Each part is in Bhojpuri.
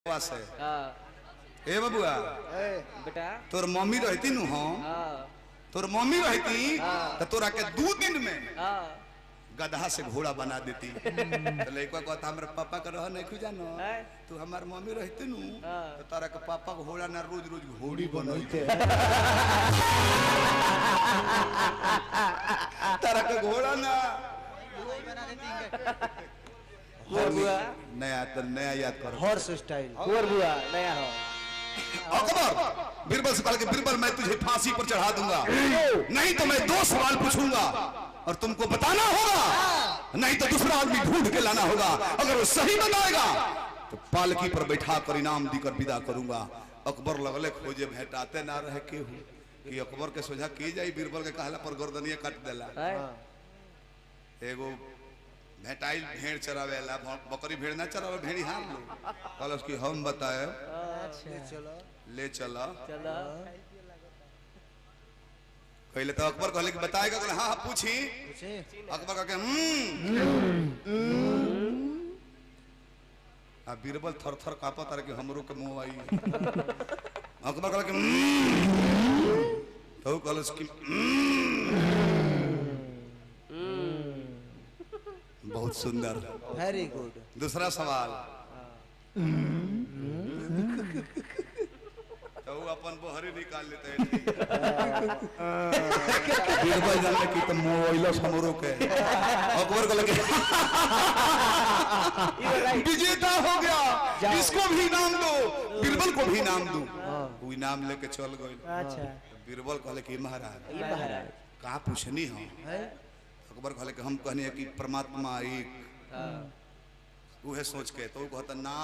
से ए बबुआ बेटा तोर मम्मी रहती नु हम तोर मम्मी रहती तो तोरा के 2 दिन में गधा से घोड़ा बना देती। तो लड़का कहता हमारे पापा का रह नहीं खुजानो तू हमार मम्मी रहती नु तो तारा के पापा घोड़ा ना रोज रोज घोड़ी बनते तारा के घोड़ा ना नया तो नया याद करो हॉर्स स्टाइल बुआ नया हो। अकबर बीरबल से कहा कि बीरबल मैं तुझे फांसी पर चढ़ा दूंगा नहीं तो मैं 2 सवाल पूछूंगा और तुमको बताना होगा नहीं तो दूसरा आदमी ढूंढ के लाना होगा। अगर वो सही बताएगा तो पालकी पर बैठा कर इनाम देकर विदा करूंगा। अकबर लगले खोजे भेटाते ना रहे केहू कि अकबर के सोझा की जाई बीरबल के कहला पर गर्दनिया काट देला। एगो भेटाइल भेड़ चरावेला बकरी भेड़ ना चरावे भेड़ी हार लो कहल कि हम बताए ले चला कहले तो अकबर कहले कि बताएगा कहले हाँ पूछी अकबर कह के आ बीरबल थर थर कांपा तारे कि हमरो के मुंह आई। अकबर कहले कि तो कहल कि बहुत सुंदर वेरी गुड। दूसरा सवाल तो अपन बोहरी निकाल लेते हैं बीरबल जाने की तो मोइलो समरो के अकबर को लगे विजेता हो गया इसको भी इनाम दो बीरबल को भी इनाम दो वो इनाम लेके चल गए। अच्छा बीरबल कहले कि महाराज कहाँ पूछनी हम अकबर कहले कि हम कहने कि परमात्मा एक उहे सोच के तो कहता ना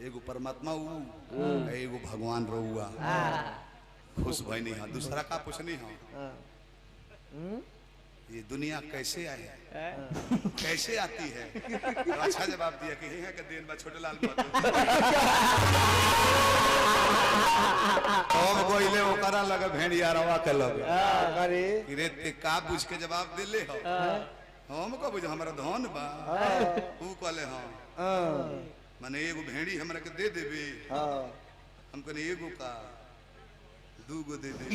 एगो परमात्मा एगो भगवान रहुआ खुश भइनी है। दूसरा का पूछनी है ये दुनिया कैसे आई है कैसे आती है तो अच्छा जवाब दिया कि है के दिन बा छोटे लाल हम गोइले ओकरा लगे भेड़िया रवा के लगे अरे कि रे ते का पूछ के जवाब दिले हो हम को बुझ हमरा धन बा तू कहले हां माने एगो भेड़ी हमरा के दे देबे हम कहने एगो का 2 गो दे दे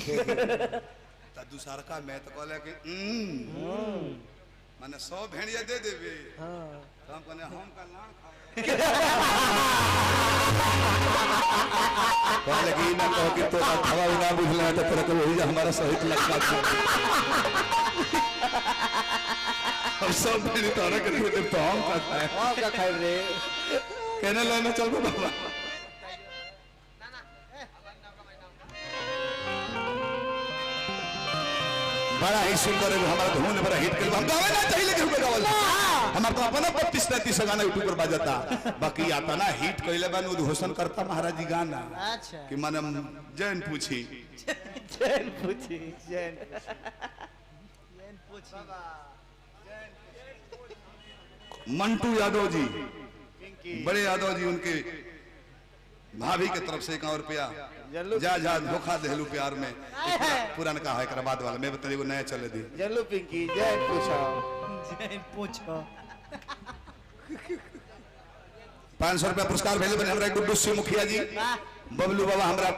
ता दूसरा का मैं तो कहले कि माने 100 भेड़िया दे देबे तो हम कहने हम का लाड़ खा कहले कि ना कहो कि तो खवा ना बुझला तो फिर को वही हमारा सहित लगा अब सब भेड़ी तोरा के दे तो हम का खाए रे कहने लेने चल गो बाबा बड़ा ही सुंदर है हमारा धुन बड़ा हिट कर हम गावे ना चाहिए लेकिन गावल हमार तो अपना 32-33 गाना यूट्यूब पर बाजता बाकी आता ना हिट कइले बान उद्घोषण करता महाराज जी गाना अच्छा कि माने जैन पूछी मंटू यादव जी बड़े यादव जी उनके भाभी के तरफ से 1 रुपया जा धोखा देलू प्यार में पुरान का है बाद वाला मैं बता नया चले दी जल्लू पिंकी जैन पूछो 500 रुपया पुरस्कार भेजे बने हमरा गुड्डू सिंह मुखिया जी बबलू बाबा हमरा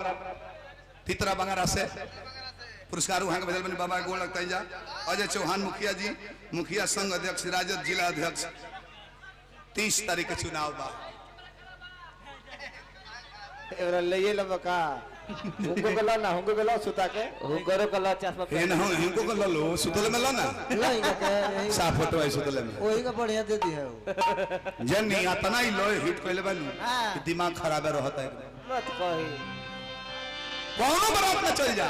तितरा बंगारा से पुरस्कार वहां के भेजल बने बाबा गोल लगता जा। अजय चौहान मुखिया जी मुखिया संघ अध्यक्ष राजद जिला अध्यक्ष 30 तारीख के चुनाव बा एवरा लइए लबका हुंको गला ना हुंको गला सुता के हुंको गला चश्मा ए ना हुंको गला लो सुतले में ला ना नहीं का साफ फोटो है सुतले में वही का बढ़िया दे दी है वो जन नहीं आता ना ही लो हिट कइले बानी दिमाग खराब रहता है मत कही कौनो बारात में चल जा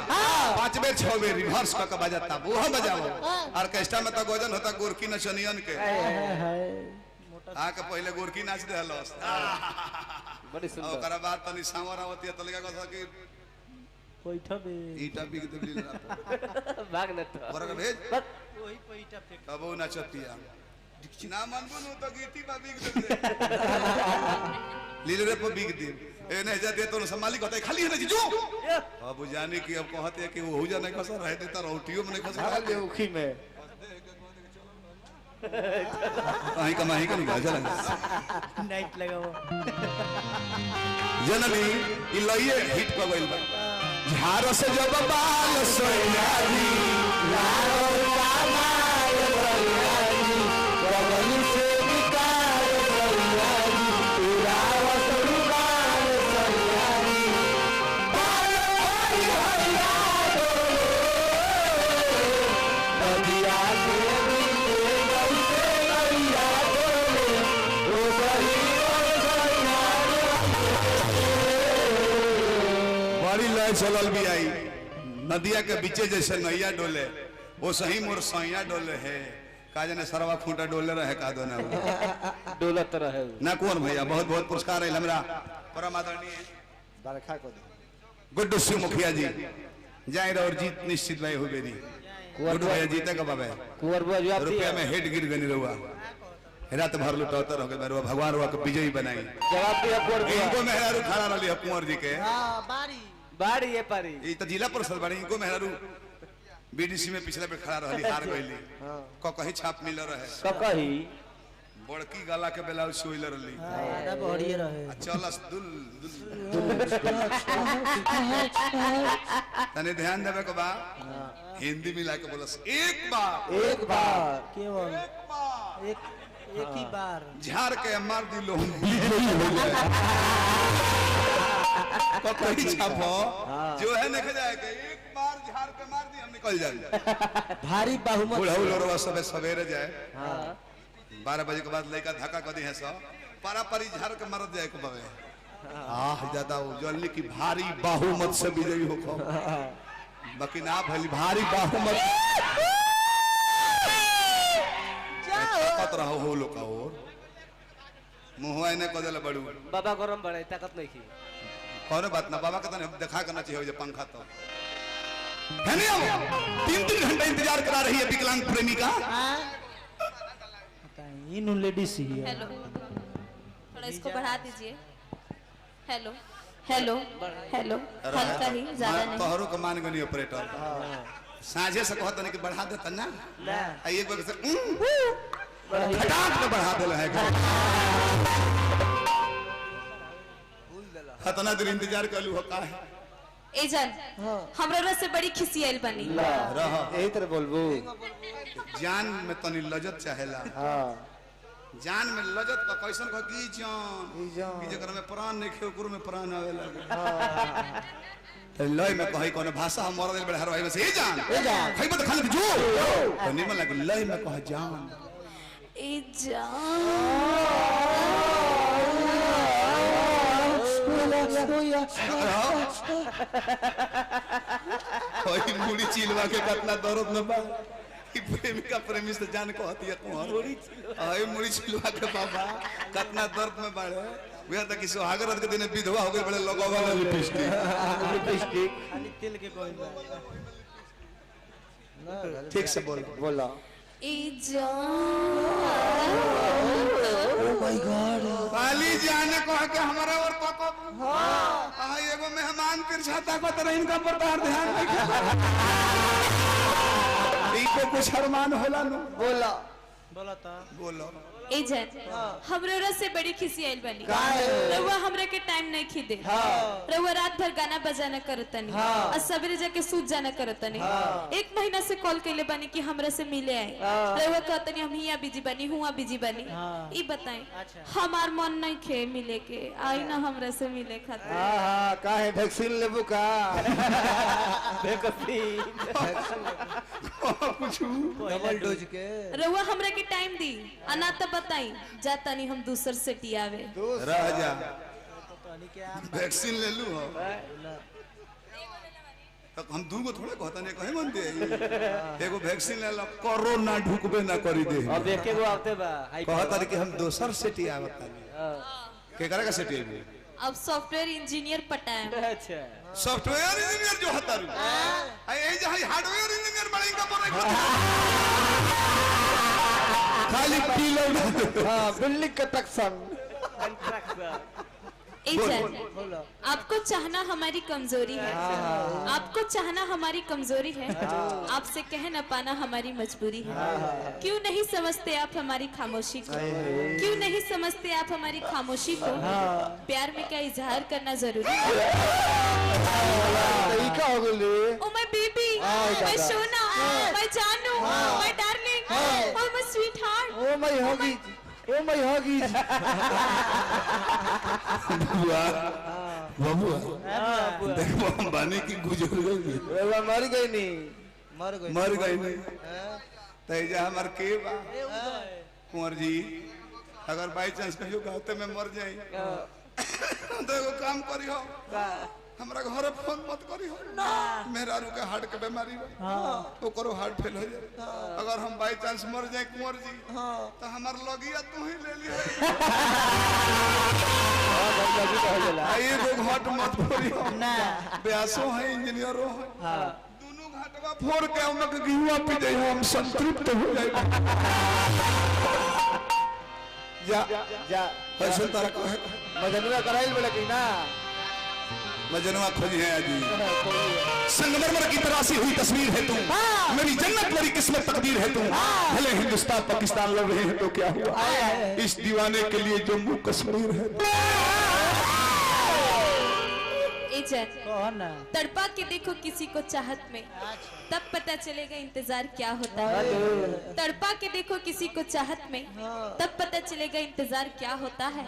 5 बेर 6 बेर रिवर्स का बजाता वो बजाओ ऑर्केस्ट्रा में तो गोजन होता गोरकी नचनियन के आके पहले गोरकी नाच दे हलस बड़ी सुंदर ओकरा बाद तनी सांवरा होती है तो लगा कसा कि पैठा बे ईटा बिग दे लीला भाग न तो बरक भेज वही पैठा फेंक तब वो नचतिया ना मनबू तो गीती बा बिग दे लीले रे पर बिग दे ए नहीं जाते तो संभाली कहता है खाली है ना जीजू अब जाने की अब कहते हैं कि वो हो जाने का सर रह देता रोटियों में नहीं खसा ले उखी में कहीं कमाई का निकाल चला नाइट लगाओ जननी इलाइए हिट पर गइल बा झारो से जब बाल सोयाली लारो कामाल सोयाली बगल से निकाल सोयाली पूरा वसुबाल सोयाली बाल भाई भैया नदिया के बीचे गौसे गैया ओ गरी बड़ी लय चलल भी आई नदिया के बीचे जैसे नैया डोले वो सही मोर सैया डोले है का जाने सरवा खूंटा डोले रहे का दो ना डोलत रहे ना कौन भैया बहुत बहुत पुरस्कार है हमरा परम आदरणीय बरखा को दे गुड्डू सिंह मुखिया जी जाए और जीत निश्चित भाई हो बेरी गुड्डू भैया जीते का बाबे कुंवर बुआ जो रुपया में हेड गिर गनी रहुआ रात भर लुटौतर हो गए रुआ भगवान रुआ के विजयी बनाई जवाब दिया कुंवर बुआ इनको मेहरारू खड़ा रही कुंवर जी के हां बारी बाड़ी ये पारी ये तो जिला परिषद बाड़ी इनको मेहरारू बीडीसी में पिछले पे खड़ा रहली हार गईली क कहीं छाप मिल रहे ककही बड़की गला के ब्लाउज सोइल रहली आधा बढ़िए रहे चलस तने ध्यान देवे के बा हिंदी मिला के बोलस एक बार केवल एक ही बार झाड़ के मार दिलो कहीं छापो जो है निकल जाएगा एक बार झाड़ के मार दी हम निकल जाए भारी बहुमत बुढ़ऊ लोरवा सबे सवेरे जाए 12 बजे के बाद लड़का धक्का कर दी है सब पारा परी झाड़ के मार जाए को बाबे ज्यादा उजलने की भारी बहुमत से विजयी हो खो बाकी ना भली भारी बहुमत ताकत रहो हो लोग का और मुहवा ने कदल बड़ू बाबा गरम बड़े ताकत नहीं की कौन बात ना बाबा का देखा करना चाहिए जो पंखा तो है नहीं अब 3 घंटा इंतजार करा रही है विकलांग प्रेमिका इन लेडीज ही है हेलो थोड़ा इसको बढ़ा दीजिए हेलो हेलो हेलो हल्का ही ज्यादा नहीं तोहरो का मान गनी ऑपरेटर साझे से कहत नहीं कि बढ़ा दे तना एक बार से फटाक में बढ़ा देला है खतना देर इंतजार करलू हो का है एजन हमरा से बड़ी खिसी आइल बनी रह यही तरह बोलबू जान में तनी लजत चाहेला जान में लजत का कैसन का की जान की जकर में प्राण नहीं खे ओकर में प्राण आवेला लय में कहि कोनो भाषा हम मर दिल बड़े हर भाई में से ए जान खइ मत खाली जो तो निमन लगे लय में कह जान ए जान कोई मुड़ी चिलवा के कतना दर्द न बा ई प्रेमिका प्रेमी से जान कहती है कुंवर आई मुड़ी चिलवा के बाबा कतना दर्द में बाड़े वे तक सुहागरात के दिन विधवा हो गए बड़े लगवा लिपस्टिक खाली तिल के कोई ठीक से बोला ए जान ओ माय गॉड खाली जाने कह के हमारा और पको हां एगो मेहमान तिरछाता को तरह इनका पर ध्यान नहीं इनको कुछ अरमान होला न बोला बोलो एजन हमरा से बड़ी खिसी आइल बनी रउआ हमरा के टाइम नहीं खिदे रउआ रात भर गाना बजाना करतनी और सवेरे जाके सूत जाना करतनी 1 महीना से कॉल कइले बनी कि हमरा से मिले आए रउआ कहतनी हम हिया बिजी बनी हुआ बिजी बनी ई बताएं हमार मन नहीं खे मिले के आई ना हमरा से मिले खातिर हां काहे वैक्सीन लेबू का वैक्सीन कुछ डबल डोज के रउआ हमरा के टाइम दी अना त बताई जाता नहीं हम दूसर से टियावे रह जा वैक्सीन ले लू हो तो हम दूगो थोड़े कहता नहीं कहे मन दे एगो वैक्सीन ले लो कोरोना ढुकबे ना करी दे अब एके गो आते बा कहता कि हम दोसर से टियावता के करे का से टियावे अब सॉफ्टवेयर इंजीनियर पटाए अच्छा सॉफ्टवेयर इंजीनियर जो हता आई जहां हार्डवेयर इंजीनियर बड़े का पर खाली पीलो हां बिल्डिंग कंस्ट्रक्शन ए जान, आपको चाहना हमारी कमजोरी है, आपको चाहना हमारी कमजोरी है, आपसे कह न पाना हमारी मजबूरी है। क्यों नहीं समझते आप हमारी खामोशी को, क्यों नहीं समझते आप हमारी खामोशी को? प्यार में क्या इजहार करना जरूरी है? ओ माय बेबी, माय सोना, माय जानू, my darling, oh my sweetheart, oh my हॉगी, ओ माय हॉगी। बबुआ देखो अंबानी की गुजर गई, मर गई नहीं, मर गई नहीं तेजा हमार के बा कुंवर जी, अगर बाई चांस कहियो गाते में मर जाई तो एगो काम करियो, हमरा घर फोन मत करियो ना, मेरा रुके हार्ट के बीमारी बा, तो करो हार्ट फेल हो जाए। अगर हम बाई चांस मर जाए कुंवर जी तो हमार लगिया तू ही ले लियो, ये लोग हट मत करियो ना, ब्यासो है इंजीनियरो है, दोनों घाटवा फोड़ के हमके गिहुआ पी दे, हम संतृप्त हो जाए। जा जा ऐसे तारा को है मजनुआ कराइल बोले कि ना, मजनुआ खोजी है आज संगमरमर की तराशी हुई तस्वीर है तुम, मेरी जन्नत मेरी किस्मत तकदीर है तुम, भले हिंदुस्तान पाकिस्तान लड़ रहे हैं तो क्या हुआ, इस दीवाने के लिए जम्मू कश्मीर है। तड़पा के देखो किसी को चाहत में, तब पता चलेगा इंतजार क्या होता है। तड़पा के देखो किसी को चाहत में, तब पता चलेगा इंतजार क्या होता है।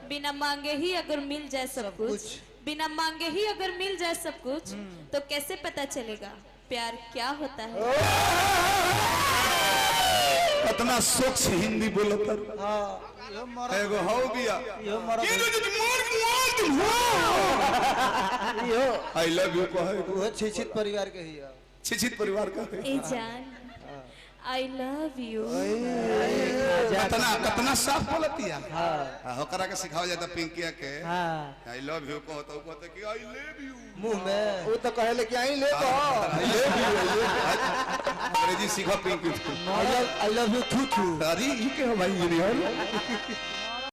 बिना मांगे ही अगर मिल जाए सब कुछ, बिना मांगे ही अगर मिल जाए सब कुछ, तो कैसे पता चलेगा प्यार क्या होता है। कितना स्वच्छ हिंदी बोलो तर एगो हो बिया ये जो आई लव यू कहे वो छिछित परिवार के ही है, छिछित परिवार का है। ए जान आई लव यू, कितना कितना साफ बोलतिया। हां होकरा के सिखाओ जाता पिंकिया के आई लव यू को तो कहते कि आई लव यू मुंह में, वो तो कहले कि आई ले तो आई लव यू अंग्रेजी सीखो पिंकी, आई लव यू थू थू। अरे ये के हो भाई इंजीनियर